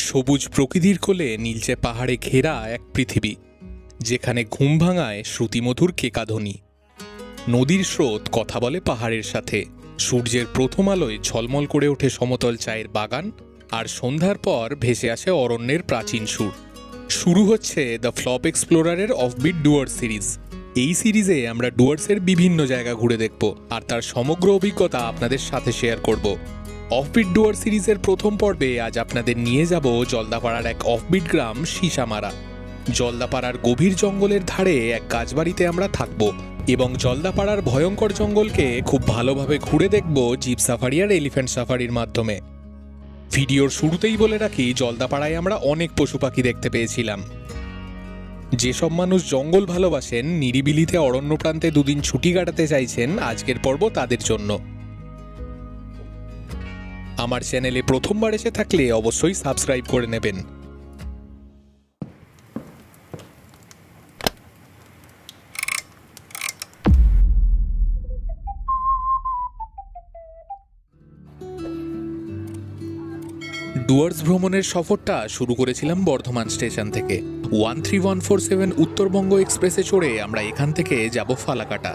সবুজ প্রকৃতির কোলে নীলচে পাহাড়ে ঘেরা এক পৃথিবী, যেখানে ঘুম ভাঙায় শ্রুতিমধুর কেকাধ্বনি। নদীর স্রোত কথা বলে পাহাড়ের সাথে, সূর্যের প্রথম আলোয় ঝলমল করে ওঠে সমতল চায়ের বাগান, আর সন্ধ্যার পর ভেসে আসে অরণ্যের প্রাচীন সুর। শুরু হচ্ছে দ্য ফ্লপ এক্সপ্লোরারের অফবিট ডুয়ার্স সিরিজ। এই সিরিজে আমরা ডুয়ার্সের বিভিন্ন জায়গা ঘুরে দেখব আর তার সমগ্র অভিজ্ঞতা আপনাদের সাথে শেয়ার করব। অফবিট ডুয়ার্স সিরিজের প্রথম পর্বে আজ আপনাদের নিয়ে যাব জলদাপাড়ার এক অফবিট গ্রাম সিসামারা। জলদাপাড়ার গভীর জঙ্গলের ধারে এক গাছবাড়িতে আমরা থাকব এবং জলদাপাড়ার ভয়ঙ্কর জঙ্গলকে খুব ভালোভাবে ঘুরে দেখব জিপ সাফারি আর এলিফ্যান্ট সাফারির মাধ্যমে। ভিডিওর শুরুতেই বলে রাখি, জলদাপাড়ায় আমরা অনেক পশু পাখি দেখতে পেয়েছিলাম। যেসব মানুষ জঙ্গল ভালোবাসেন, নিরিবিলিতে অরণ্য প্রান্তে দুদিন ছুটি কাটাতে চাইছেন, আজকের পর্ব তাদের জন্য। আমার চ্যানেলে প্রথমবার এসে থাকলে অবশ্যই সাবস্ক্রাইব করে নেবেন। ডুয়ার্স ভ্রমণের সফরটা শুরু করেছিলাম বর্ধমান স্টেশন থেকে। 13147 উত্তরবঙ্গ এক্সপ্রেসে চড়ে আমরা এখান থেকে যাব ফালাকাটা।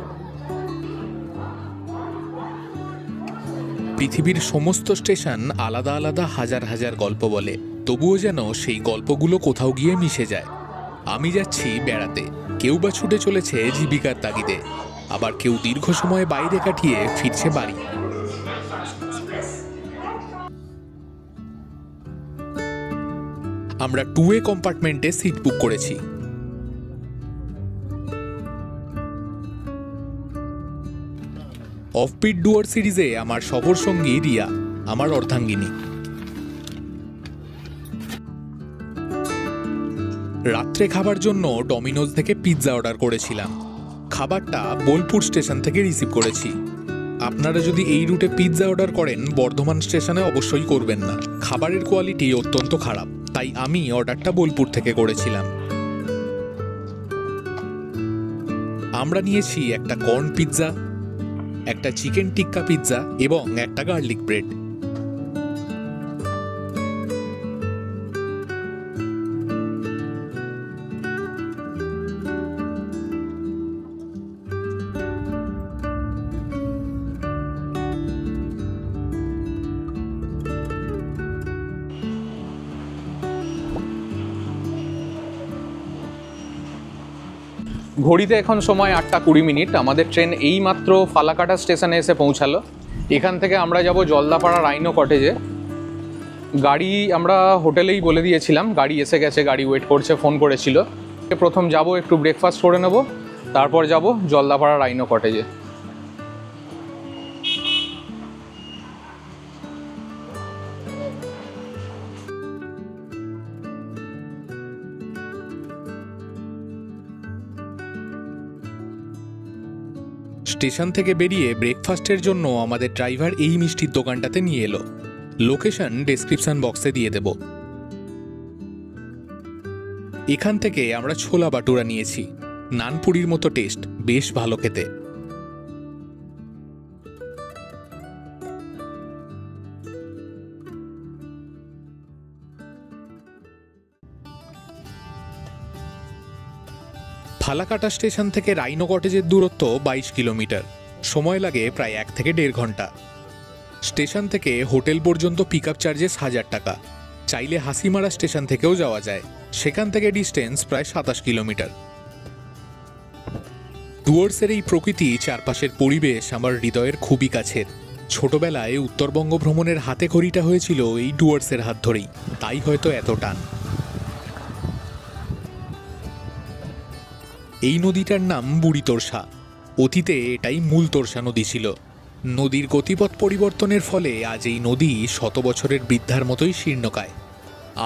পৃথিবীর সমস্ত স্টেশন আলাদা আলাদা হাজার হাজার গল্প বলে, তবুও যেন সেই গল্পগুলো কোথাও গিয়ে মিশে যায়। আমি যাচ্ছি বেড়াতে, কেউ বা ছুটে চলেছে জীবিকার তাগিদে, আবার কেউ দীর্ঘ সময় বাইরে কাটিয়ে ফিরছে বাড়ি। আমরা 2A কম্পার্টমেন্টে সিট বুক করেছি। অফবিট ডুয়ার্স সিরিজে আমার সফর সঙ্গী রিয়া, আমার অর্ধাঙ্গিনী। রাত্রে খাবার জন্য ডমিনোজ থেকে পিৎজা অর্ডার করেছিলাম। খাবারটা বোলপুর স্টেশন থেকে রিসিভ করেছি। আপনারা যদি এই রুটে পিৎজা অর্ডার করেন, বর্ধমান স্টেশনে অবশ্যই করবেন না, খাবারের কোয়ালিটি অত্যন্ত খারাপ। তাই আমি অর্ডারটা বোলপুর থেকে করেছিলাম। আমরা নিয়েছি একটা কর্ন পিৎজা, একটা চিকেন টিক্কা পিৎজা এবং একটা গার্লিক ব্রেড। ঘড়িতে এখন সময় 8:20। আমাদের ট্রেন এইমাত্র ফালাকাটা স্টেশনে এসে পৌঁছালো। এখান থেকে আমরা যাব জলদাপাড়া রাইনো কটেজে। গাড়ি আমরা হোটেলেই বলে দিয়েছিলাম, গাড়ি এসে গেছে, গাড়ি ওয়েট করছে, ফোন করেছিল। প্রথম যাব, একটু ব্রেকফাস্ট করে নেব, তারপর যাব জলদাপাড়া রাইনো কটেজে। স্টেশন থেকে বেরিয়ে ব্রেকফাস্টের জন্য আমাদের ড্রাইভার এই মিষ্টির দোকানটাতে নিয়ে এলো। লোকেশন ডেসক্রিপশন বক্সে দিয়ে দেব। এখান থেকে আমরা ছোলা বাটুরা নিয়েছি, নানপুরির মতো টেস্ট, বেশ ভালো খেতে। ফালাকাটা স্টেশন থেকে রাইনো কটেজের দূরত্ব 22 কিলোমিটার, সময় লাগে প্রায় 1 থেকে 1.5 ঘন্টা। স্টেশন থেকে হোটেল পর্যন্ত পিকআপ চার্জেস 1000 টাকা। চাইলে হাসিমারা স্টেশন থেকেও যাওয়া যায়, সেখান থেকে ডিস্টেন্স প্রায় 27 কিলোমিটার। ডুয়ার্সের এই প্রকৃতি, চারপাশের পরিবেশ আমার হৃদয়ের খুবই কাছের। ছোটবেলায় উত্তরবঙ্গ ভ্রমণের হাতে খড়িটা হয়েছিল এই ডুয়ার্সের হাত ধরেই, তাই হয়তো এত টান। এই নদীটার নাম বুড়ি তোরসা। অতীতে এটাই মূল তোরসা নদী ছিল। নদীর গতিপথ পরিবর্তনের ফলে আজ এই নদী 100 বছরের বৃদ্ধার মতোই শীর্ণকায়।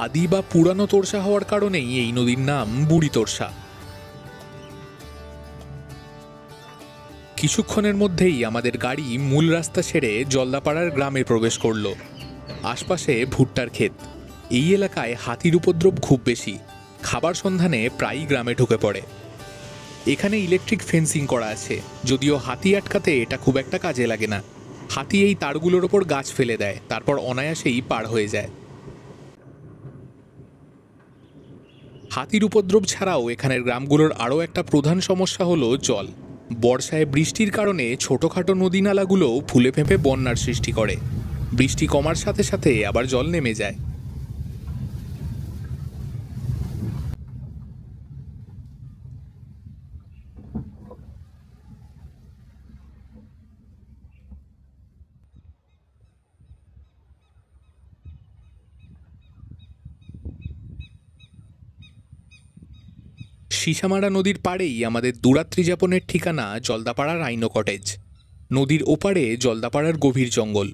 আদি বা পুরানো তোরসা হওয়ার কারণেই এই নদীর নাম বুড়ি তোরসা। কিছুক্ষণের মধ্যেই আমাদের গাড়ি মূল রাস্তা ছেড়ে জলদাপাড়ার গ্রামে প্রবেশ করল। আশপাশে ভুট্টার ক্ষেত। এই এলাকায় হাতির উপদ্রব খুব বেশি। খাবার সন্ধানে প্রায়ই গ্রামে ঢুকে পড়ে। এখানে ইলেকট্রিক ফেন্সিং করা আছে, যদিও হাতি আটকাতে এটা খুব একটা কাজে লাগে না। হাতি এই তারগুলোর ওপর গাছ ফেলে দেয়, তারপর অনায়াসেই পার হয়ে যায়। হাতির উপদ্রব ছাড়াও এখানের গ্রামগুলোর আরও একটা প্রধান সমস্যা হলো জল। বর্ষায় বৃষ্টির কারণে ছোটোখাটো নদী নালাগুলোও ফুলে ফেঁপে বন্যার সৃষ্টি করে। বৃষ্টি কমার সাথে সাথে আবার জল নেমে যায়। সিসামারা নদীর পাড়েই আমাদের দুরাত্রি যাপনের ঠিকানা জলদাপাড়া রাইনো কটেজ। নদীর ওপারে জলদাপাড়ার গভীর জঙ্গল।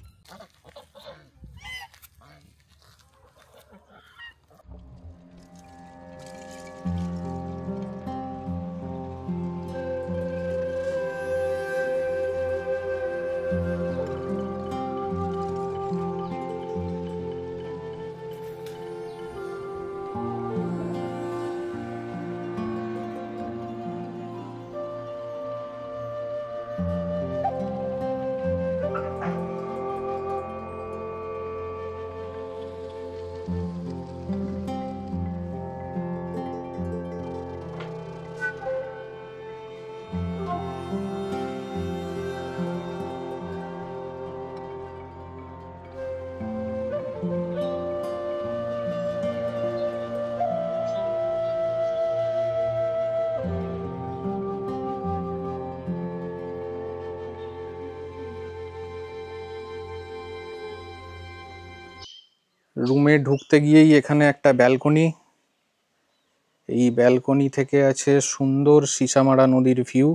রুমে ঢুকতে গিয়েই এখানে একটা ব্যালকনি, এই ব্যালকনি থেকে আছে সুন্দর সিসামারা নদীর ভিউ।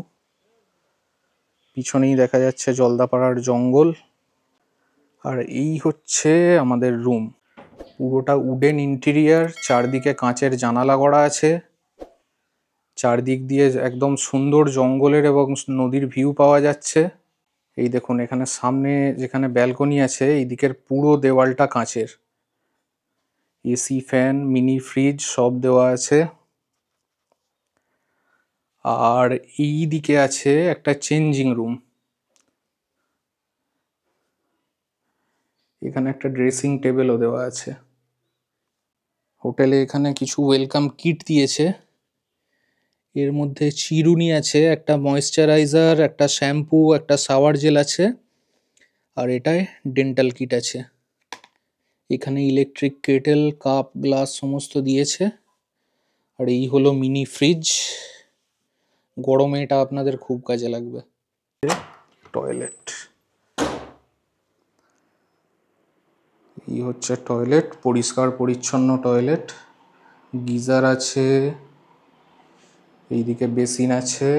পিছনেই দেখা যাচ্ছে জলদাপাড়ার জঙ্গল। আর এই হচ্ছে আমাদের রুম। পুরোটা উডেন ইন্টেরিয়ার, চারদিকে কাঁচের জানালা করা আছে। চারদিক দিয়ে একদম সুন্দর জঙ্গলের এবং নদীর ভিউ পাওয়া যাচ্ছে। এই দেখুন, এখানে সামনে যেখানে ব্যালকনি আছে এই দিকের পুরো দেওয়ালটা কাঁচের। এসি, ফ্যান, মিনি ফ্রিজ সব দেওয়া আছে। আর এই দিকে আছে একটা চেঞ্জিং রুম। এখানে একটা ড্রেসিং টেবিলও দেওয়া আছে। হোটেলে এখানে কিছু ওয়েলকাম কিট দিয়েছে। এর মধ্যে চিরুনি আছে, একটা ময়েশ্চারাইজার, একটা শ্যাম্পু, একটা শাওয়ার জেল আছে, আর এটায় ডেন্টাল কিট আছে। এখানে ইলেকট্রিক কেটেল, কাপ, গ্লাস সমস্ত দিয়েছে। আর এই হলো মিনি ফ্রিজ। গরমে এটা আপনাদের খুব কাজে লাগবে। টয়লেট, এই হচ্ছে টয়লেট, পরিষ্কার পরিচ্ছন্ন টয়লেট। গিজার আছে, এইদিকে বেসিন আছে,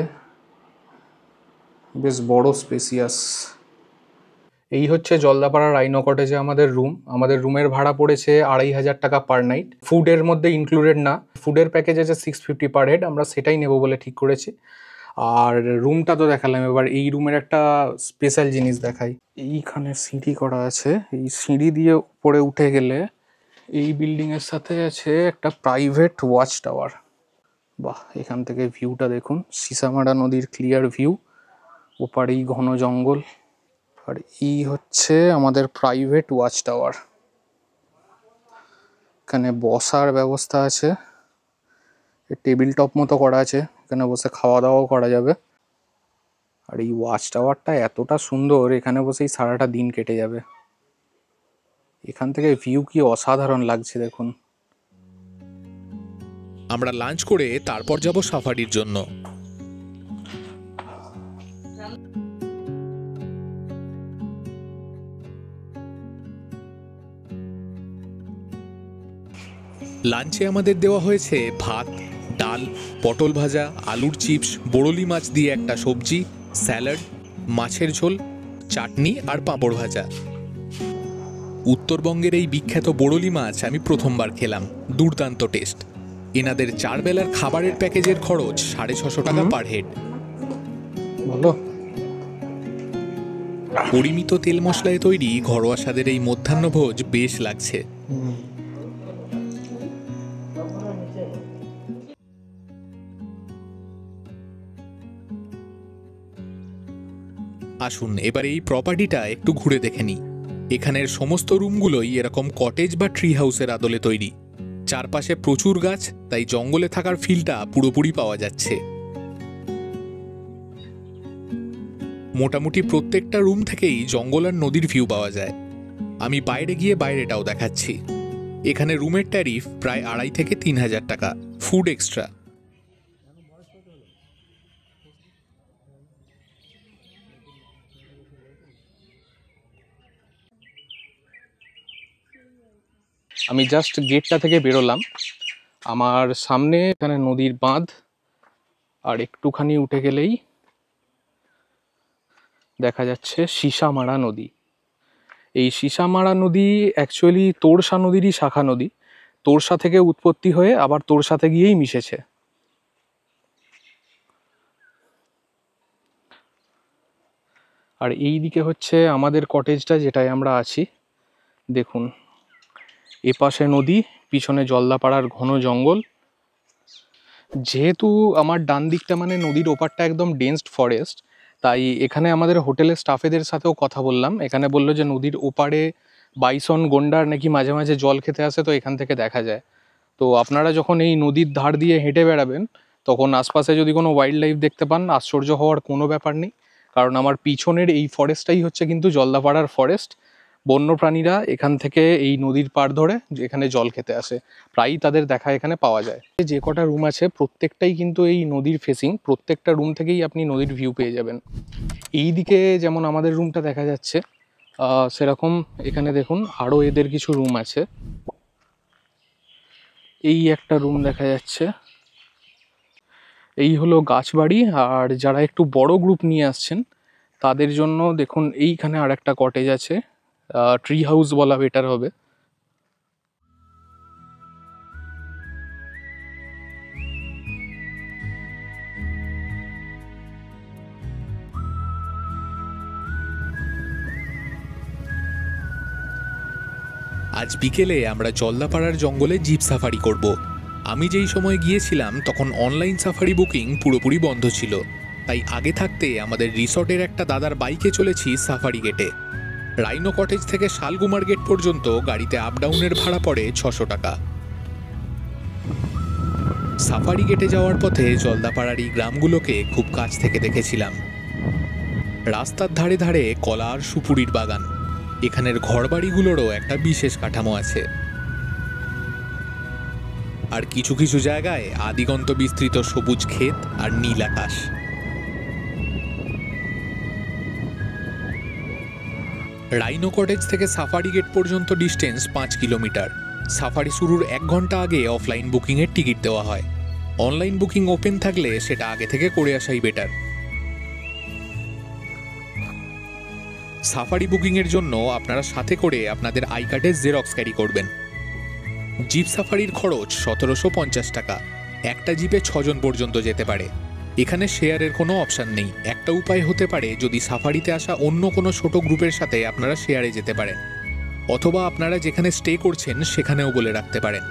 বেশ বড় স্পেসিয়াস। এই হচ্ছে জলদাপাড়া রাইনো কটেজে আমাদের রুম। আমাদের রুমের ভাড়া পড়েছে 2500 টাকা পার নাইট। ফুডের মধ্যে ইনক্লুডেড না। ফুডের প্যাকেজ আছে 650 পার হেড, আমরা সেটাই নেব বলে ঠিক করেছি। আর রুমটা তো দেখালাম, এবার এই রুমের একটা স্পেশাল জিনিস দেখাই। এইখানে সিঁড়ি করা আছে, এই সিঁড়ি দিয়ে উপরে উঠে গেলে এই বিল্ডিংয়ের সাথে আছে একটা প্রাইভেট ওয়াচ টাওয়ার। বাহ, এখান থেকে ভিউটা দেখুন, সিসামারা নদীর ক্লিয়ার ভিউ, ওপারেই ঘন জঙ্গল। আর এই হচ্ছে আমাদের প্রাইভেট ওয়াচ টাওয়ার। এখানে বসার ব্যবস্থা আছে, টেবিল টপ মতো করা আছে, এখানে বসে খাওয়া দাওয়াও করা যাবে। আর এই ওয়াচ টাওয়ারটা এতটা সুন্দর, এখানে বসেই সারাটা দিন কেটে যাবে। এখান থেকে ভিউ কি অসাধারণ লাগছে দেখুন। আমরা লাঞ্চ করে তারপর যাব সাফারির জন্য। লাঞ্চে আমাদের দেওয়া হয়েছে ভাত, ডাল, পটল ভাজা, আলুর চিপস, বড়লি মাছ দিয়ে একটা সবজি, স্যালাড, মাছের ঝোল, চাটনি আর পাঁপড় ভাজা। উত্তরবঙ্গের এই বিখ্যাত বড়লি মাছ আমি প্রথমবার খেলাম, দুর্দান্ত টেস্ট। এনাদের 4 বেলার খাবারের প্যাকেজের খরচ 650 টাকা পার হেড। বলো, পরিমিত তেল মশলায় তৈরি ঘরোয়া স্বাদের এই মধ্যাহ্নভোজ বেশ লাগছে। আসুন এবার এই প্রপার্টিটা একটু ঘুরে দেখে নিই। এখানের সমস্ত রুমগুলোই এরকম কটেজ বা ট্রি হাউসের আদলে তৈরি। চারপাশে প্রচুর গাছ, তাই জঙ্গলে থাকার ফিলটা পুরোপুরি পাওয়া যাচ্ছে। মোটামুটি প্রত্যেকটা রুম থেকেই জঙ্গল আর নদীর ভিউ পাওয়া যায়। আমি বাইরে গিয়ে বাইরেটাও দেখাচ্ছি। এখানে রুমের ট্যারিফ প্রায় 2,500 থেকে 3,000 টাকা, ফুড এক্সট্রা। আমি জাস্ট গেটটা থেকে বেরোলাম, আমার সামনে এখানে নদীর বাঁধ, আর একটুখানি উঠে গেলেই দেখা যাচ্ছে সীসামারা নদী। এই সীসামারা নদী অ্যাকচুয়ালি তোরসা নদীরই শাখা নদী। তোরসা থেকে উৎপত্তি হয়ে আবার তোরসাতে গিয়েই মিশেছে। আর এই দিকে হচ্ছে আমাদের কটেজটা, যেটায় আমরা আছি। দেখুন, এপাশে নদী, পিছনে জলদাপাড়ার ঘন জঙ্গল। যেহেতু আমার ডান দিকটা মানে নদীর ওপারটা একদম ডেন্সড ফরেস্ট, তাই এখানে আমাদের হোটেলের স্টাফেদের সাথেও কথা বললাম। এখানে বললো যে নদীর ওপারে বাইসন, গন্ডার নাকি মাঝে মাঝে জল খেতে আসে, তো এখান থেকে দেখা যায়। তো আপনারা যখন এই নদীর ধার দিয়ে হেঁটে বেড়াবেন, তখন আশপাশে যদি কোনো ওয়াইল্ড লাইফ দেখতে পান, আশ্চর্য হওয়ার কোনো ব্যাপার নেই, কারণ আমার পিছনের এই ফরেস্টটাই হচ্ছে কিন্তু জলদাপাড়ার ফরেস্ট। বন্যপ্রাণীরা এখান থেকে এই নদীর পাড় ধরে এখানে জল খেতে আসে, প্রায়ই তাদের দেখা এখানে পাওয়া যায়। যে কটা রুম আছে প্রত্যেকটাই কিন্তু এই নদীর ফেসিং, প্রত্যেকটা রুম থেকেই আপনি নদীর ভিউ পেয়ে যাবেন। এই দিকে যেমন আমাদের রুমটা দেখা যাচ্ছে, সেরকম এখানে দেখুন আরও এদের কিছু রুম আছে। এই একটা রুম দেখা যাচ্ছে। এই হলো গাছবাড়ি। আর যারা একটু বড় গ্রুপ নিয়ে আসছেন তাদের জন্য দেখুন এইখানে আর একটা কটেজ আছে, ট্রি হাউস বলা বেটার হবে। আজ বিকেলে আমরা জলদাপাড়ার জঙ্গলে জিপ সাফারি করব। আমি যেই সময় গিয়েছিলাম তখন অনলাইন সাফারি বুকিং পুরোপুরি বন্ধ ছিল, তাই আগে থাকতে আমাদের রিসর্টের একটা দাদার বাইকে চলেছি সাফারি গেটে। রাইনো কটেজ থেকে শালকুমার গেট পর্যন্ত গাড়িতে আপ ডাউনের ভাড়া পড়ে 600 টাকা। সাফারি গেটে যাওয়ার পথে জলদাপাড়ার এই গ্রামগুলোকে খুব কাছ থেকে দেখেছিলাম। রাস্তার ধারে ধারে কলা আর সুপুরির বাগান। এখানের ঘরবাড়িগুলোরও একটা বিশেষ কাঠামো আছে। আর কিছু কিছু জায়গায় আদিগন্ত বিস্তৃত সবুজ ক্ষেত আর নীল আকাশ। রাইনো কটেজ থেকে সাফারি গেট পর্যন্ত ডিস্টেন্স 5 কিলোমিটার। সাফারি শুরুর 1 ঘন্টা আগে অফলাইন বুকিংয়ের টিকিট দেওয়া হয়। অনলাইন বুকিং ওপেন থাকলে সেটা আগে থেকে করে আসাই বেটার। সাফারি বুকিংয়ের জন্য আপনারা সাথে করে আপনাদের আই কার্ডের জেরক্স ক্যারি করবেন। জিপ সাফারির খরচ 1750 টাকা। একটা জিপে 6 জন পর্যন্ত যেতে পারে। এখানে শেয়ারের কোনো অপশান নেই। একটা উপায় হতে পারে যদি সাফারিতে আসা অন্য কোনো ছোট গ্রুপের সাথে আপনারা শেয়ারে যেতে পারেন, অথবা আপনারা যেখানে স্টে করছেন সেখানেও বলে রাখতে পারেন।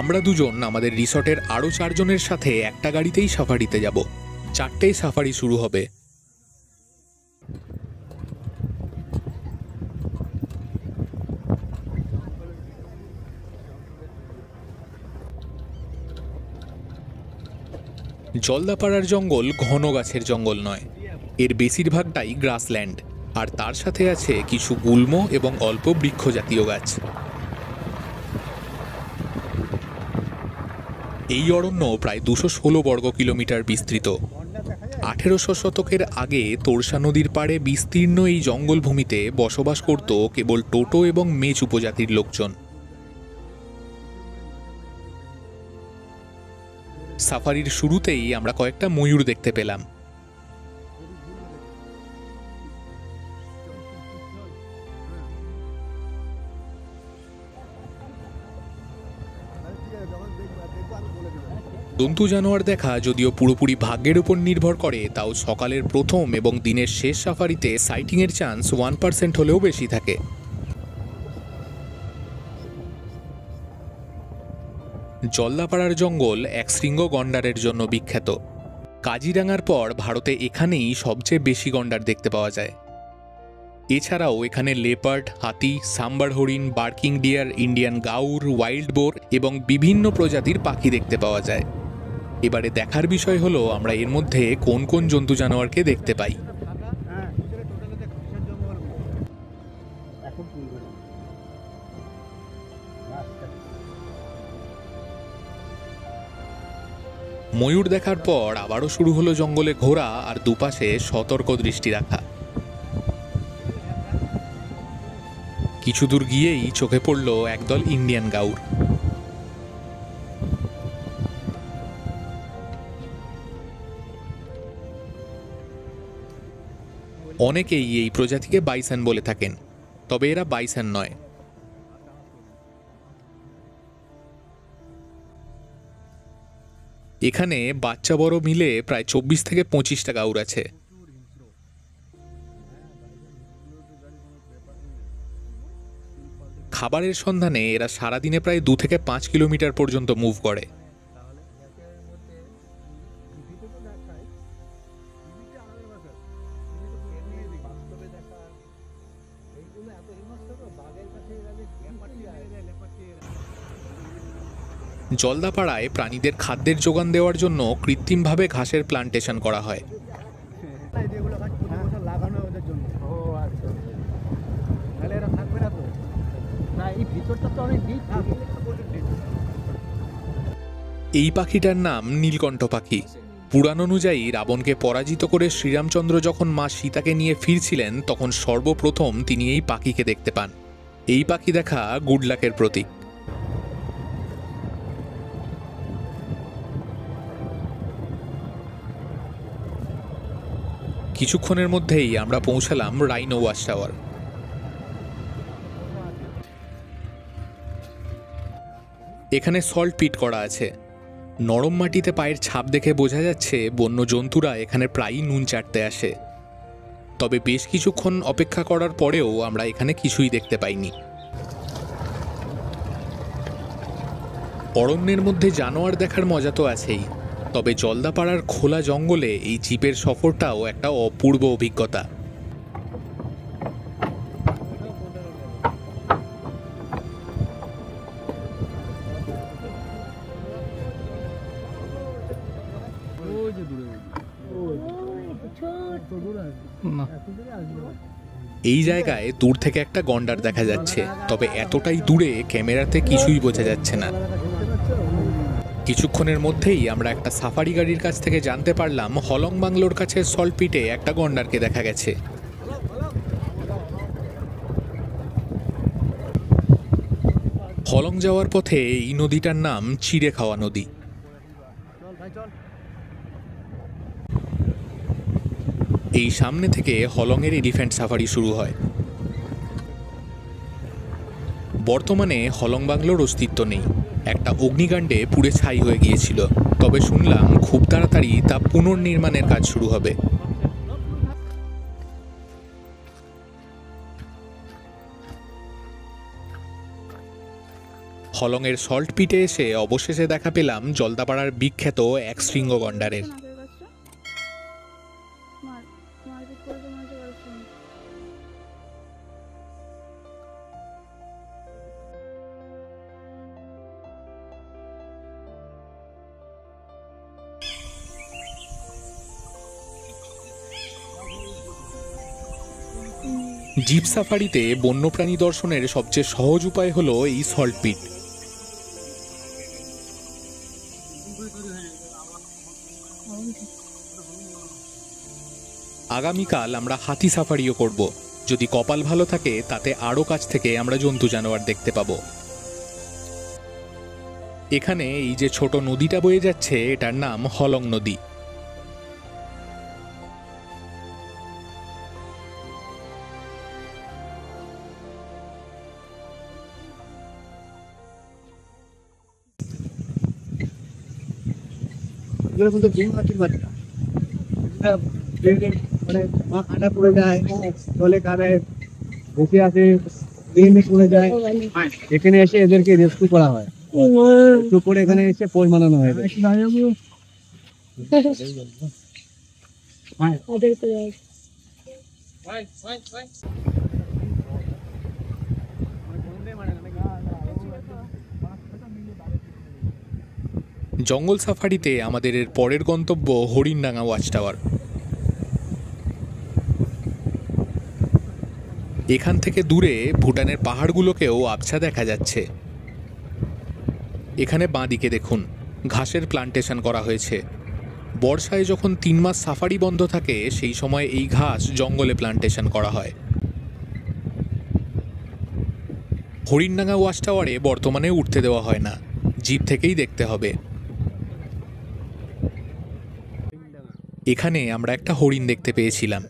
আমরা দুজন আমাদের রিসর্টের আরও 4 জনের সাথে একটা গাড়িতেই সাফারিতে যাব। 4টেই সাফারি শুরু হবে। জলদাপাড়ার জঙ্গল ঘন গাছের জঙ্গল নয়, এর বেশিরভাগটাই গ্রাসল্যান্ড, আর তার সাথে আছে কিছু গুল্ম এবং অল্প বৃক্ষ জাতীয় গাছ। এই অরণ্য প্রায় 216 বর্গ কিলোমিটার বিস্তৃত। 1800 শতকের আগে তোরসা নদীর পাড়ে বিস্তীর্ণ এই জঙ্গলভূমিতে বসবাস করত কেবল টোটো এবং মেচ উপজাতির লোকজন। সাফারির শুরুতেই আমরা কয়েকটা ময়ূর দেখতে পেলাম। জন্তু জানোয়ার দেখা যদিও পুরোপুরি ভাগ্যের উপর নির্ভর করে, তাও সকালের প্রথম এবং দিনের শেষ সাফারিতে সাইটিংয়ের চান্স 1% হলেও বেশি থাকে। জলদাপাড়ার জঙ্গল একশৃঙ্গ গন্ডারের জন্য বিখ্যাত। কাজিরাঙার পর ভারতে এখানেই সবচেয়ে বেশি গন্ডার দেখতে পাওয়া যায়। এছাড়াও এখানে লেপার্ড, হাতি, সাম্বার হরিণ, barking deer, Indian gaur, wild boar এবং বিভিন্ন প্রজাতির পাখি দেখতে পাওয়া যায়। এবারে দেখার বিষয় হলো আমরা এর মধ্যে কোন কোন জন্তু জানোয়ারকে দেখতে পাই। ময়ূর দেখার পর আবারও শুরু হলো জঙ্গলে ঘোরা আর দুপাশে সতর্ক দৃষ্টি রাখা। কিছু দূর গিয়েই চোখে পড়ল একদল ইন্ডিয়ান গাউর। অনেকেই এই প্রজাতিকে বাইসন বলে থাকেন, তবে এরা বাইসন নয়। এখানে বাচ্চা বড় মিলে প্রায় 24 থেকে 25টা গাউর আছে। খাবারের সন্ধানে এরা সারাদিনে প্রায় 2 থেকে 5 কিলোমিটার পর্যন্ত মুভ করে। জলদাপাড়ায় প্রাণীদের খাদ্যের যোগান দেওয়ার জন্য কৃত্রিমভাবে ঘাসের প্লান্টেশন করা হয়। এই পাখিটার নাম নীলকণ্ঠ পাখি। পুরাণ অনুযায়ী রাবণকে পরাজিত করে শ্রীরামচন্দ্র যখন মা সীতাকে নিয়ে ফিরছিলেন তখন সর্বপ্রথম তিনি এই পাখিকে দেখতে পান। এই পাখি দেখা গুড লাকের প্রতীক। কিছুক্ষণের মধ্যেই আমরা পৌঁছালাম রাইনো ওয়াচ টাওয়ার। এখানে সল্ট পিট করা আছে। নরম মাটিতে পায়ের ছাপ দেখে বোঝা যাচ্ছে বন্য জন্তুরা এখানে প্রায়ই নুন চাটতে আসে। তবে বেশ কিছুক্ষণ অপেক্ষা করার পরেও আমরা এখানে কিছুই দেখতে পাইনি। অরণ্যের মধ্যে জানোয়ার দেখার মজা তো আছেই, তবে জলদাপাড়ার খোলা জঙ্গলে এই জিপের সফরটাও একটা অপূর্ব অভিজ্ঞতা। এই জায়গায় দূর থেকে একটা গন্ডার দেখা যাচ্ছে, তবে এতটাই দূরে ক্যামেরাতে কিছুই বোঝা যাচ্ছে না। কিছুক্ষণের মধ্যেই আমরা একটা সাফারি গাড়ির কাছ থেকে জানতে পারলাম হলং বাংলোর কাছে সল্ট পিটে একটা গন্ডারকে দেখা গেছে। হলং যাওয়ার পথে এই নদীটার নাম চিড়ে খাওয়া নদী। এই সামনে থেকে হলংয়ের এলিফ্যান্ট সাফারি শুরু হয়। বর্তমানে হলং বাংলোর অস্তিত্ব নেই, একটা অগ্নিকাণ্ডে পুড়ে ছাই হয়ে গিয়েছিল। তবে শুনলাম খুব তাড়াতাড়ি তা পুনর্নির্মাণের কাজ শুরু হবে। হলংয়ের সল্ট পিটে এসে অবশেষে দেখা পেলাম জলদাপাড়ার বিখ্যাত এক শৃঙ্গ গন্ডারের। জিপ সাফারিতে বন্যপ্রাণী দর্শনের সবচেয়ে সহজ উপায় হলো এই সল্ট পিট। আগামীকাল আমরা হাতি সাফারিও করব। যদি কপাল ভালো থাকে তাতে আরও কাছ থেকে আমরা জন্তু জানোয়ার দেখতে পাবো। এখানে এই যে ছোট নদীটা বয়ে যাচ্ছে এটার নাম হলং নদী। কাটা পড়ে যায়, জলে কাদায় বসে আছে, পড়ে যায়। এখানে এসে এদেরকে রেস্কিউ করা হয়। রেস্কিউ করে এখানে এসে পোষ মানানো হয়। জঙ্গল সাফারিতে আমাদের এর পরের গন্তব্য হরিণডাঙ্গা ওয়াচ টাওয়ার। এখান থেকে দূরে ভুটানের পাহাড়গুলোকেও আবছা দেখা যাচ্ছে। এখানে বাঁদিকে দেখুন, ঘাসের প্লান্টেশন করা হয়েছে। বর্ষায় যখন 3 মাস সাফারি বন্ধ থাকে সেই সময় এই ঘাস জঙ্গলে প্লান্টেশন করা হয়। হরিণডাঙ্গা ওয়াচ টাওয়ারে বর্তমানে উঠতে দেওয়া হয় না, জিপ থেকেই দেখতে হবে। এখানে আমরা একটা হরিণ দেখতে পেয়েছিলাম,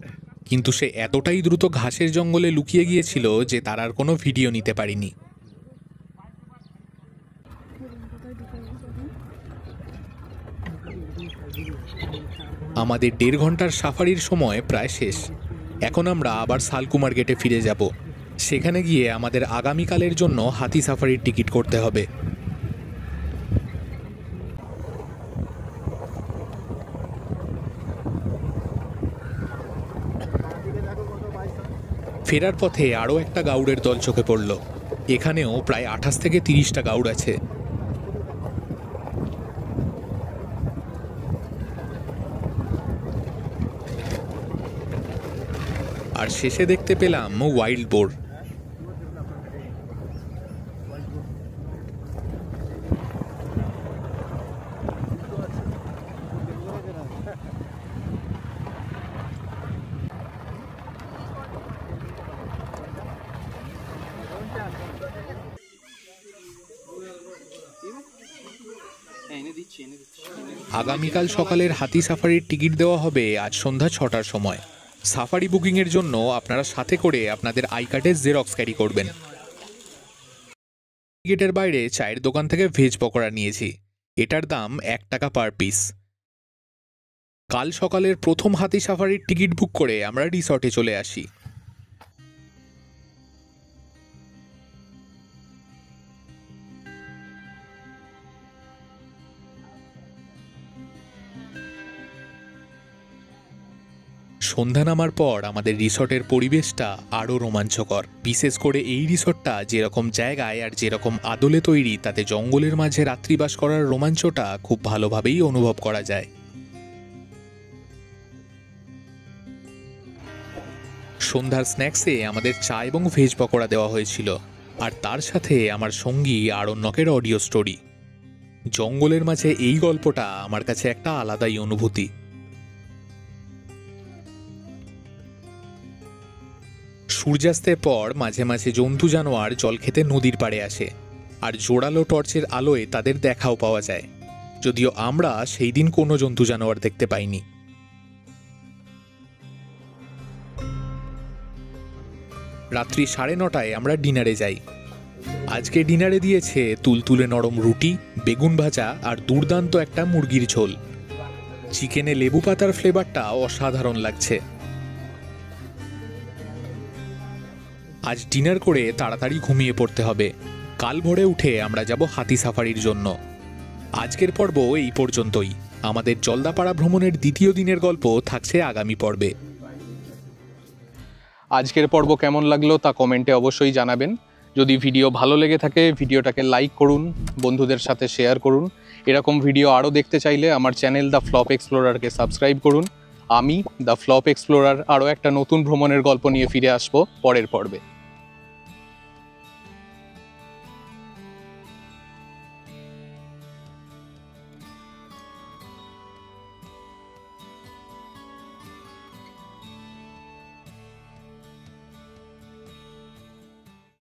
কিন্তু সে এতটাই দ্রুত ঘাসের জঙ্গলে লুকিয়ে গিয়েছিল যে তার আর কোনো ভিডিও নিতে পারিনি। আমাদের 1.5 ঘন্টার সাফারির সময় প্রায় শেষ। এখন আমরা আবার শালকুমার গেটে ফিরে যাব। সেখানে গিয়ে আমাদের আগামীকালের জন্য হাতি সাফারির টিকিট করতে হবে। ফেরার পথে আরও একটা গাউড়ের দল চোখে পড়ল। এখানেও প্রায় 28 থেকে 30টা গাউড় আছে। আর শেষে দেখতে পেলাম ওয়াইল্ড বোর। আগামীকাল সকালের হাতি সাফারির টিকিট দেওয়া হবে আজ সন্ধ্যা 6টার সময়। সাফারি বুকিংয়ের জন্য আপনারা সাথে করে আপনাদের আই কার্ডের জেরক্স ক্যারি করবেন। টিকিটের বাইরে চায়ের দোকান থেকে ভেজ পকোড়া নিয়েছি। এটার দাম 1 টাকা পার পিস। কাল সকালের প্রথম হাতি সাফারির টিকিট বুক করে আমরা রিসর্টে চলে আসি। সন্ধ্যা নামার পর আমাদের রিসর্টের পরিবেশটা আরও রোমাঞ্চকর। বিশেষ করে এই রিসর্টটা যেরকম জায়গায় আর যেরকম আদলে তৈরি, তাতে জঙ্গলের মাঝে রাত্রিবাস করার রোমাঞ্চটা খুব ভালোভাবেই অনুভব করা যায়। সন্ধ্যার স্ন্যাক্সে আমাদের চা এবং ভেজ পকোড়া দেওয়া হয়েছিল, আর তার সাথে আমার সঙ্গী আরণ্যকের অডিও স্টোরি। জঙ্গলের মাঝে এই গল্পটা আমার কাছে একটা আলাদাই অনুভূতি। সূর্যাস্তের পর মাঝে মাঝে জন্তু জানোয়ার জল খেতে নদীর পাড়ে আসে, আর জোরালো টর্চের আলোয় তাদের দেখাও পাওয়া যায়, যদিও আমরা সেই দিন কোনো জন্তু জানোয়ার দেখতে পাইনি। রাত্রি 9:30টায় আমরা ডিনারে যাই। আজকে ডিনারে দিয়েছে তুলতুলে নরম রুটি, বেগুন ভাজা আর দুর্দান্ত একটা মুরগির ঝোল। চিকেনে লেবু পাতার ফ্লেভারটা অসাধারণ লাগছে। আজ ডিনার করে তাড়াতাড়ি ঘুমিয়ে পড়তে হবে। কাল ভোরে উঠে আমরা যাব হাতি সাফারির জন্য। আজকের পর্ব এই পর্যন্তই। আমাদের জলদাপাড়া ভ্রমণের দ্বিতীয় দিনের গল্প থাকছে আগামী পর্বে। আজকের পর্ব কেমন লাগলো তা কমেন্টে অবশ্যই জানাবেন। যদি ভিডিও ভালো লেগে থাকে ভিডিওটাকে লাইক করুন, বন্ধুদের সাথে শেয়ার করুন। এরকম ভিডিও আরও দেখতে চাইলে আমার চ্যানেল দ্য ফ্লপ এক্সপ্লোরারকে সাবস্ক্রাইব করুন। আমি দ্য ফ্লপ এক্সপ্লোরার আরও একটা নতুন ভ্রমণের গল্প নিয়ে ফিরে আসবো পরের পর্বে।